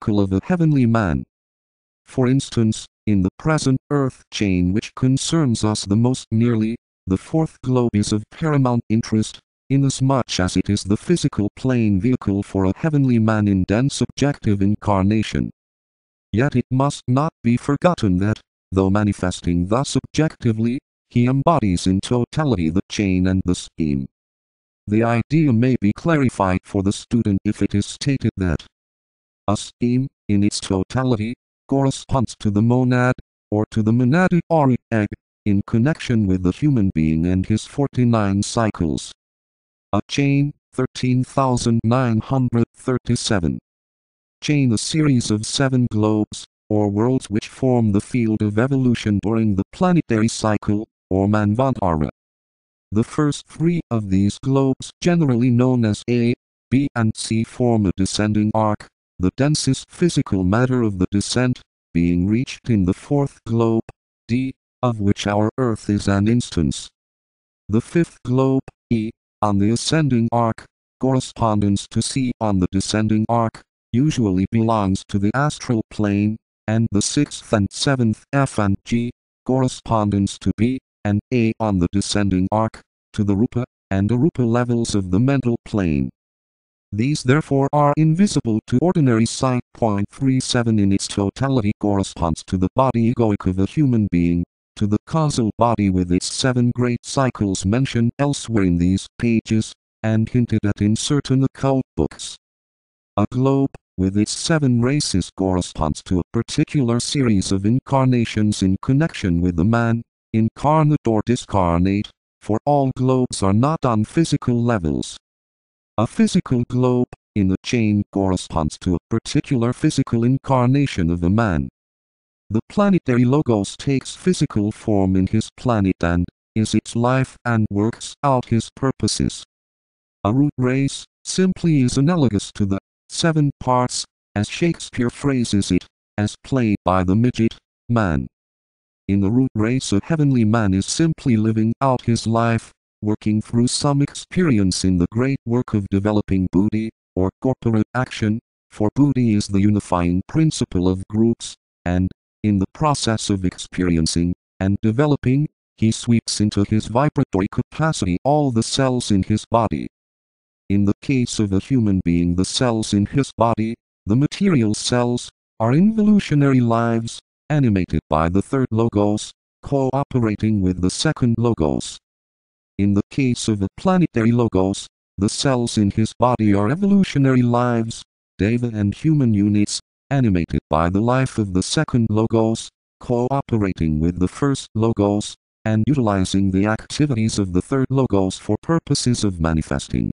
cycle of a heavenly man. For instance, in the present earth chain which concerns us the most nearly, the fourth globe is of paramount interest, inasmuch as it is the physical plane vehicle for a heavenly man in dense subjective incarnation. Yet it must not be forgotten that, though manifesting thus objectively, he embodies in totality the chain and the scheme. The idea may be clarified for the student if it is stated that a scheme, in its totality, corresponds to the monad, or to the monadic auric egg, in connection with the human being and his 49 cycles. A chain, 13,937. Chain, a series of 7 globes, or worlds which form the field of evolution during the planetary cycle, or manvantara. The first 3 of these globes, generally known as A, B and C, form a descending arc, the densest physical matter of the descent, being reached in the 4th globe, D, of which our Earth is an instance. The 5th globe, E, on the ascending arc, correspondence to C on the descending arc, usually belongs to the astral plane, and the 6th and 7th F and G, correspondence to B and A on the descending arc, to the Rupa and Arupa levels of the mental plane. These therefore are invisible to ordinary sight. 37 in its totality corresponds to the body egoic of a human being, to the causal body with its 7 great cycles mentioned elsewhere in these pages, and hinted at in certain occult books. A globe, with its 7 races, corresponds to a particular series of incarnations in connection with the man, incarnate or discarnate, for all globes are not on physical levels. A physical globe, in the chain, corresponds to a particular physical incarnation of a man. The planetary logos takes physical form in his planet and is its life and works out his purposes. A root race, simply, is analogous to the 7 parts, as Shakespeare phrases it, as played by the midget, man. In the root race, a heavenly man is simply living out his life, working through some experience in the great work of developing buddhi, or corporate action, for buddhi is the unifying principle of groups, and, in the process of experiencing and developing, he sweeps into his vibratory capacity all the cells in his body. In the case of a human being, the cells in his body, the material cells, are involutionary lives, animated by the 3rd logos, cooperating with the 2nd logos. In the case of a planetary logos, the cells in his body are evolutionary lives, deva and human units, animated by the life of the 2nd logos, cooperating with the 1st logos, and utilizing the activities of the 3rd logos for purposes of manifesting.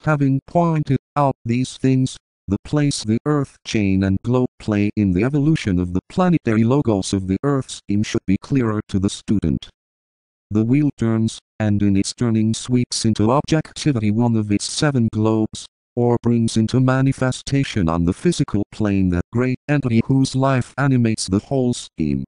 Having pointed out these things, the place the Earth chain and globe play in the evolution of the planetary logos of the Earth scheme should be clearer to the student. The wheel turns, and in its turning sweeps into objectivity one of its 7 globes, or brings into manifestation on the physical plane that great entity whose life animates the whole scheme.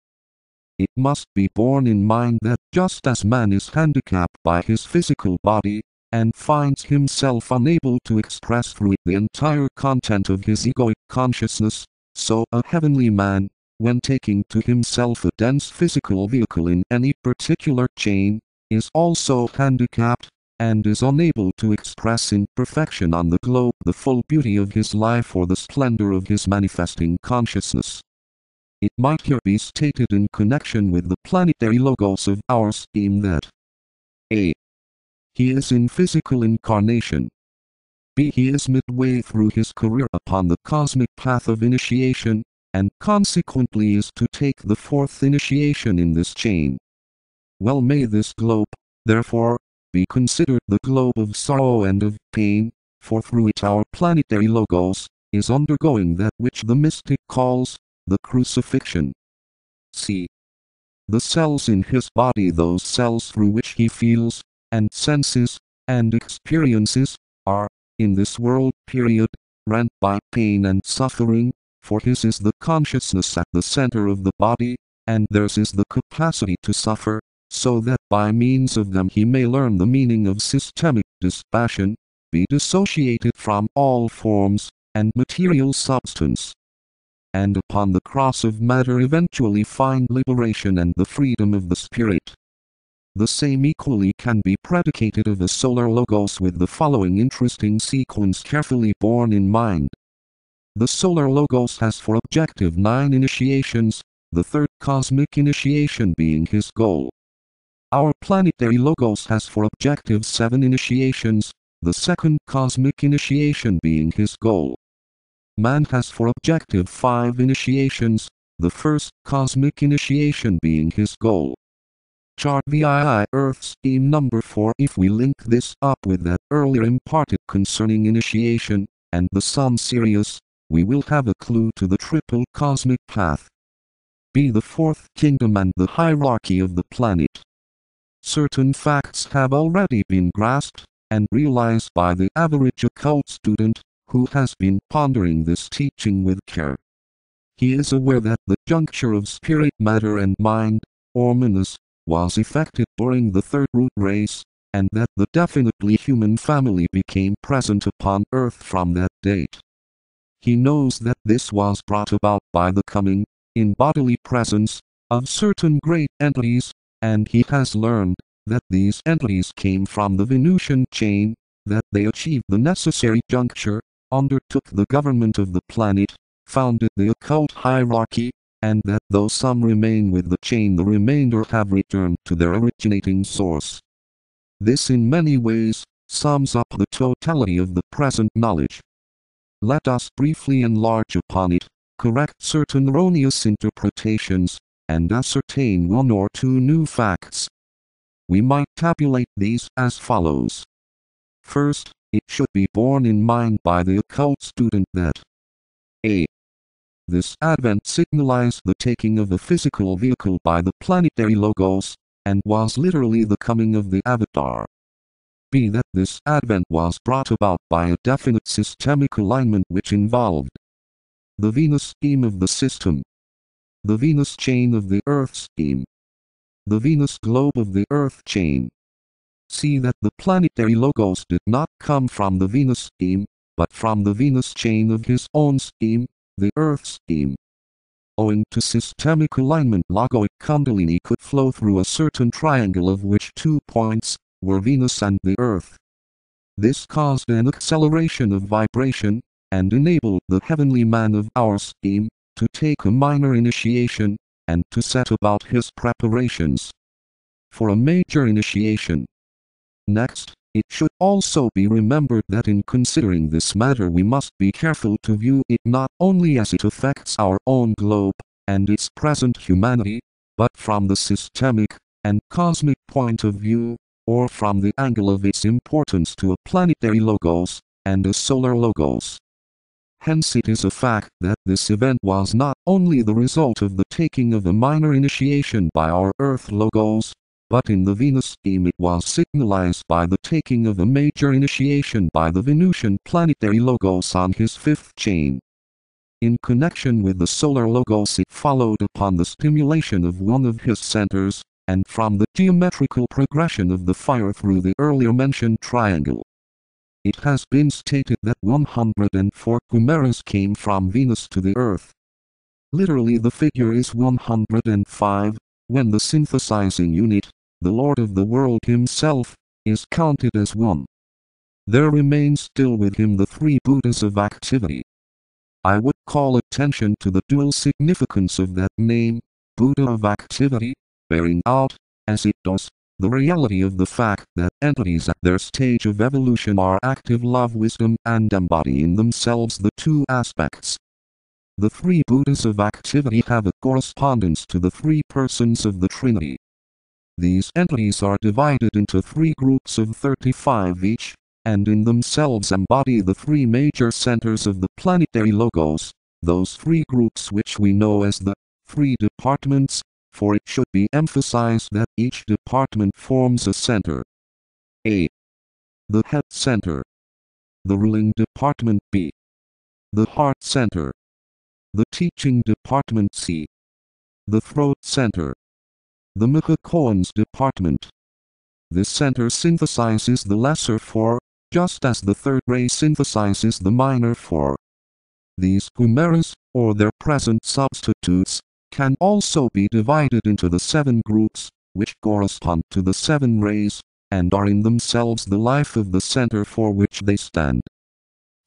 It must be borne in mind that just as man is handicapped by his physical body, and finds himself unable to express through it the entire content of his egoic consciousness, so a heavenly man, when taking to himself a dense physical vehicle in any particular chain, is also handicapped, and is unable to express in perfection on the globe the full beauty of his life or the splendor of his manifesting consciousness. It might here be stated in connection with the planetary logos of our scheme that A. He is in physical incarnation. B. He is midway through his career upon the cosmic path of initiation, and consequently is to take the 4th initiation in this chain. Well may this globe, therefore, be considered the globe of sorrow and of pain, for through it our planetary logos is undergoing that which the mystic calls the crucifixion. C. The cells in his body, those cells through which he feels, and senses, and experiences, are, in this world period, rent by pain and suffering, for his is the consciousness at the center of the body, and theirs is the capacity to suffer, so that by means of them he may learn the meaning of systemic dispassion, be dissociated from all forms, and material substance, and upon the cross of matter eventually find liberation and the freedom of the spirit. The same equally can be predicated of a solar logos with the following interesting sequence carefully borne in mind. The solar logos has for objective 9 initiations, the third cosmic initiation being his goal. Our planetary logos has for objective 7 initiations, the second cosmic initiation being his goal. Man has for objective 5 initiations, the first cosmic initiation being his goal. Chart VII Earth scheme number 4. If we link this up with that earlier imparted concerning initiation, and the Sun Sirius, we will have a clue to the triple cosmic path. B. The fourth kingdom and the hierarchy of the planet. Certain facts have already been grasped and realized by the average occult student who has been pondering this teaching with care. He is aware that the juncture of spirit, matter and mind, or manas, was effected during the third root race, and that the definitely human family became present upon earth from that date. He knows that this was brought about by the coming, in bodily presence, of certain great entities, and he has learned that these entities came from the Venusian chain, that they achieved the necessary juncture, undertook the government of the planet, founded the occult hierarchy, and that though some remain with the chain, the remainder have returned to their originating source. This in many ways sums up the totality of the present knowledge. Let us briefly enlarge upon it, correct certain erroneous interpretations, and ascertain one or two new facts. We might tabulate these as follows. First, it should be borne in mind by the occult student that a. This advent signalized the taking of a physical vehicle by the planetary logos, and was literally the coming of the avatar. B. That this advent was brought about by a definite systemic alignment which involved the Venus scheme of the system, the Venus chain of the Earth scheme, the Venus globe of the Earth chain. See that the planetary logos did not come from the Venus scheme, but from the Venus chain of his own scheme, the Earth scheme. Owing to systemic alignment, logoic kundalini could flow through a certain triangle of which 2 points were Venus and the Earth. This caused an acceleration of vibration, and enabled the heavenly man of our scheme to take a minor initiation, and to set about his preparations for a major initiation. Next, it should also be remembered that in considering this matter we must be careful to view it not only as it affects our own globe, and its present humanity, but from the systemic and cosmic point of view, or from the angle of its importance to a planetary logos, and a solar logos. Hence it is a fact that this event was not only the result of the taking of a minor initiation by our Earth logos, but in the Venus scheme it was signalized by the taking of a major initiation by the Venusian planetary logos on his fifth chain. In connection with the solar logos it followed upon the stimulation of one of his centers, and from the geometrical progression of the fire through the earlier mentioned triangle. It has been stated that 104 chimeras came from Venus to the Earth. Literally the figure is 105, when the synthesizing unit, the Lord of the world himself, is counted as one. There remain still with him the 3 Buddhas of activity. I would call attention to the dual significance of that name, Buddha of activity, bearing out, as it does, the reality of the fact that entities at their stage of evolution are active love, wisdom, and embody in themselves the 2 aspects. The 3 Buddhas of activity have a correspondence to the 3 persons of the Trinity. These entities are divided into 3 groups of 35 each, and in themselves embody the 3 major centers of the planetary logos, those 3 groups which we know as the 3 departments, for it should be emphasized that each department forms a center. A. The head center. The ruling department. B. The heart center. The teaching department. C. The throat center. The Mahakoans department. This center synthesizes the lesser 4, just as the third ray synthesizes the minor 4. These chimeras, or their present substitutes, can also be divided into the 7 groups, which correspond to the 7 rays, and are in themselves the life of the center for which they stand.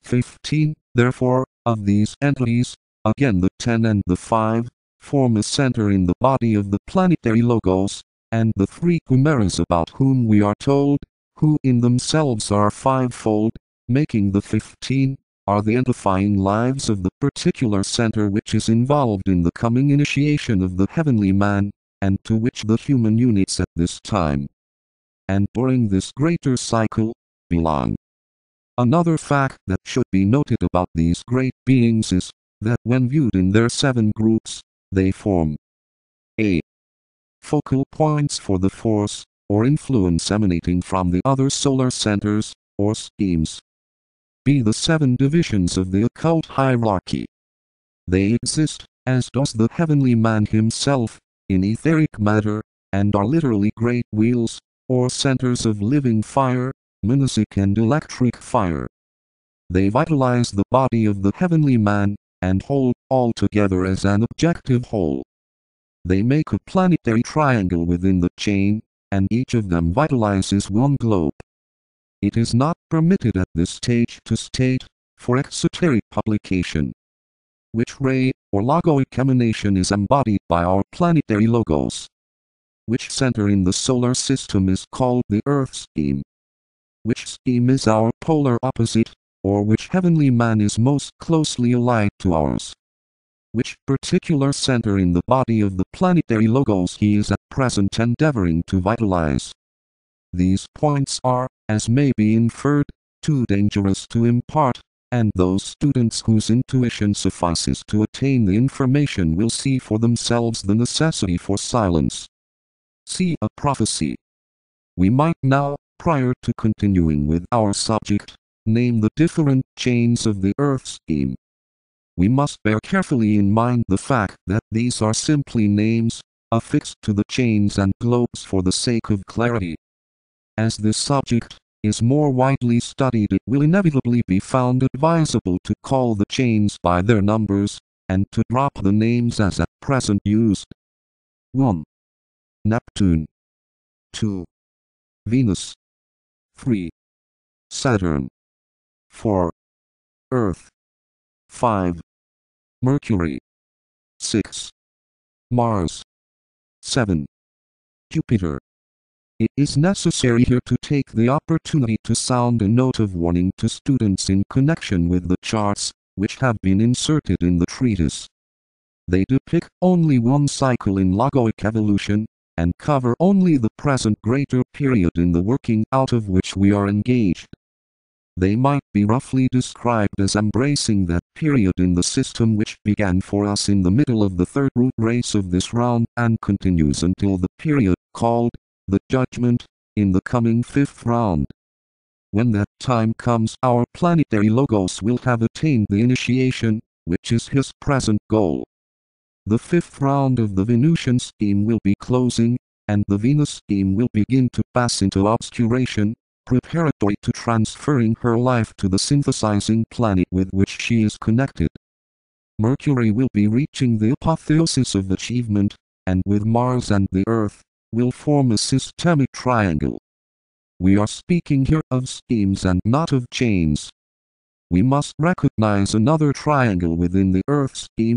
15, therefore, of these entities, again the 10 and the 5, form a center in the body of the planetary logos, and the 3 chimeras about whom we are told, who in themselves are 5-fold, making the 15, are the edifying lives of the particular center which is involved in the coming initiation of the heavenly man, and to which the human units at this time, and during this greater cycle, belong. Another fact that should be noted about these great beings is, that when viewed in their 7 groups, they form a. Focal points for the force, or influence emanating from the other solar centers, or schemes. B. The 7 divisions of the occult hierarchy. They exist, as does the heavenly man himself, in etheric matter, and are literally great wheels, or centers of living fire, menasic and electric fire. They vitalize the body of the heavenly man, and hold all together as an objective whole. They make a planetary triangle within the chain, and each of them vitalizes one globe. It is not permitted at this stage to state, for exoteric publication, which ray, or logoic emanation is embodied by our planetary logos. Which center in the solar system is called the Earth scheme. Which scheme is our polar opposite, or which heavenly man is most closely allied to ours. Which particular center in the body of the planetary logos he is at present endeavoring to vitalize. These points are, as may be inferred, too dangerous to impart, and those students whose intuition suffices to attain the information will see for themselves the necessity for silence. See a prophecy. We might now, prior to continuing with our subject, name the different chains of the Earth scheme. We must bear carefully in mind the fact that these are simply names, affixed to the chains and globes for the sake of clarity. As this subject is more widely studied, it will inevitably be found advisable to call the chains by their numbers, and to drop the names as at present used. 1. Neptune. 2. Venus. 3. Saturn. 4. Earth. 5. Mercury. 6. Mars. 7. Jupiter. It is necessary here to take the opportunity to sound a note of warning to students in connection with the charts, which have been inserted in the treatise. They depict only one cycle in logoic evolution, and cover only the present greater period in the working out of which we are engaged. They might be roughly described as embracing that period in the system which began for us in the middle of the 3rd root race of this round and continues until the period called the Judgment, in the coming 5th round. When that time comes, our planetary logos will have attained the initiation, which is his present goal. The 5th round of the Venusian scheme will be closing, and the Venus scheme will begin to pass into obscuration, preparatory to transferring her life to the synthesizing planet with which she is connected. Mercury will be reaching the apotheosis of achievement, and with Mars and the Earth, will form a systemic triangle. We are speaking here of schemes and not of chains. We must recognize another triangle within the Earth scheme,